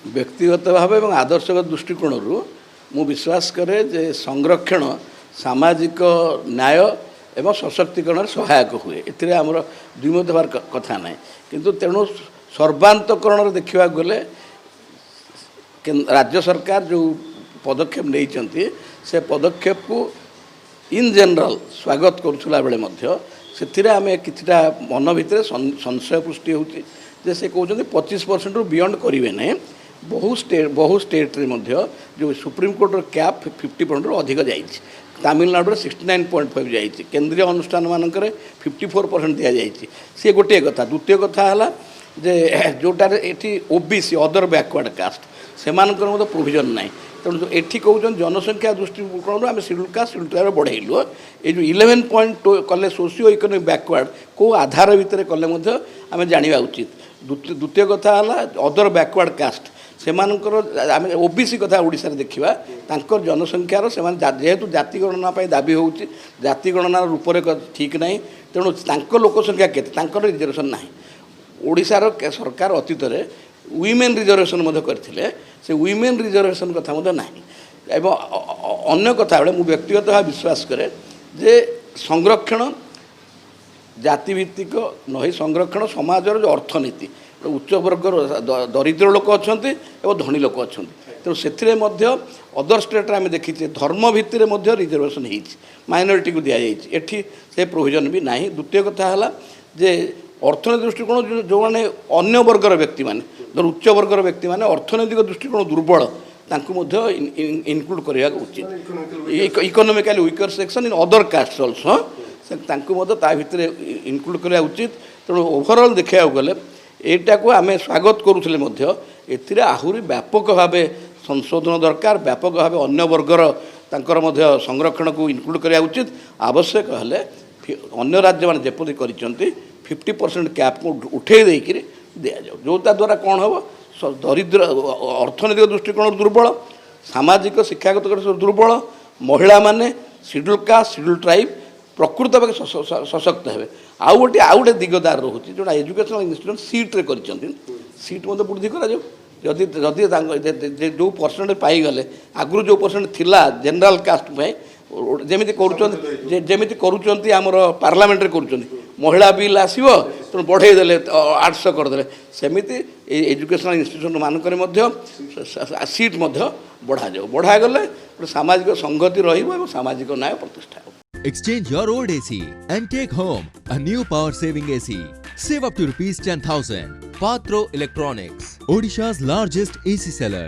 व्यक्तिगत भाव और आदर्शगत दृष्टिकोण मु विश्वास करे जे संरक्षण सामाजिक न्याय एवं सशक्तिकरण सहायक हुए एथिरे आमर द्विमत हबार कथा ना किंतु तेणु सर्वांतकरण देखा गले राज्य सरकार जो पदक्षेप नहीं से पदक्षेप को इन जनरल स्वागत करुला बेले से आम किटा मन भितर संशय पुष्टि होची जे से कहते 25% रु बियॉन्ड करेंगे ना बहु स्टेट जो सुप्रीम कोर्टर कैप 50% रु अधिक जाइए तमिलनाडु 69.5 जाइए केंद्रीय अनुष्ठान मानक 54% दि जाइए सी गोटे कथा द्वितीय कथा है जे जोटार ये ओबीसी अदर बैकवर्ड कास्ट से प्रोविजन ना तेणु ये कहते जनसंख्या दृष्टिकोण आम शेड्यूल कास्ट शेड्यूल ट्राइब बढ़ेलु ये जो 11 पॉइंट कले सोशियो इकोनॉमिक बैकवर्ड को आधार भितर कले आम जाना उचित द्वितीय कथा है अदर बैकवर्ड कास्ट से आम ओबीसी कथा ओडिशा देखा तांकर जनसंख्यार से जेहेतु जाति गणना दाबी हो जाति गणना रूपरेख ठीक ना तेणु लोक संख्या के रिजर्वेशन ना ओडिशार सरकार अतीत वीमेन रिजर्वेशन करते से वीमेन रिजर्वेशन कथा ना एवं अन्य कथा बेले मुझे व्यक्तिगत भाव विश्वास करे जे संरक्षण जातिभित्तिक नही संरक्षण समाजर जो अर्थनीति उच्च वर्गर दरिद्र लोक अच्छा धनी लोक अच्छा तेणु से अदर स्टेट आम देखीचे धर्म भित्तिरे रिजर्वेशन हो माइनॉरिटी को दि जाइए एठी से प्रोविजन भी ना द्वितीय कथा है जे अर्थनैतिक दृष्टिकोण जो मैंने अन्य वर्गर व्यक्ति मैंने धर उच्च वर्गर व्यक्ति मैंने अर्थनैतिक दृष्टिकोण दुर्बल इनक्लूड करने उचित economically weaker section in other caste also ता भितर इनक्लूड करने उचित तेणु ओभरऑल देखा गले एटा को आम स्वागत करुले आहरी व्यापक भाव संशोधन दरकार व्यापक भाव अन्य वर्गर तांकर संरक्षण को इनक्लूड करने उचित आवश्यक हेले अन्य राज्य मैंने जपदी कर 50% कैप को उठे देकर दि जाऊ जोता द्वारा कौन हम दरिद्र अर्थनैतिक दृष्टिकोण दुर्बल सामाजिक शिक्षागत दुर्बल महिला माने शेड्यूल कास्ट शेड्यूल ट्राइब प्रकृत भाव सशक्त हे आउ गोटे दिगदार रोचे जोटा एजुकेशनल इंस्टीट्यूशन सीट्रे कर सीट मत वृद्धि करी जदि जो परसेंट पाईगले आगु जो परसेंट थिला जनरल कास्ट जमी करुँच आमर पार्लियामेंट कर महिला बिल आसो तेणु बढ़ईदे 800 करदे सेमती एजुकेशनल इंस्टीट्यूशन मानक सीट बढ़ा जाओ बढ़ागले सामाजिक संगति रही सामाजिक न्याय प्रतिष्ठा। Exchange your old AC and take home a new power saving AC. Save up to rupees 10,000. Patro Electronics, Odisha's largest AC seller.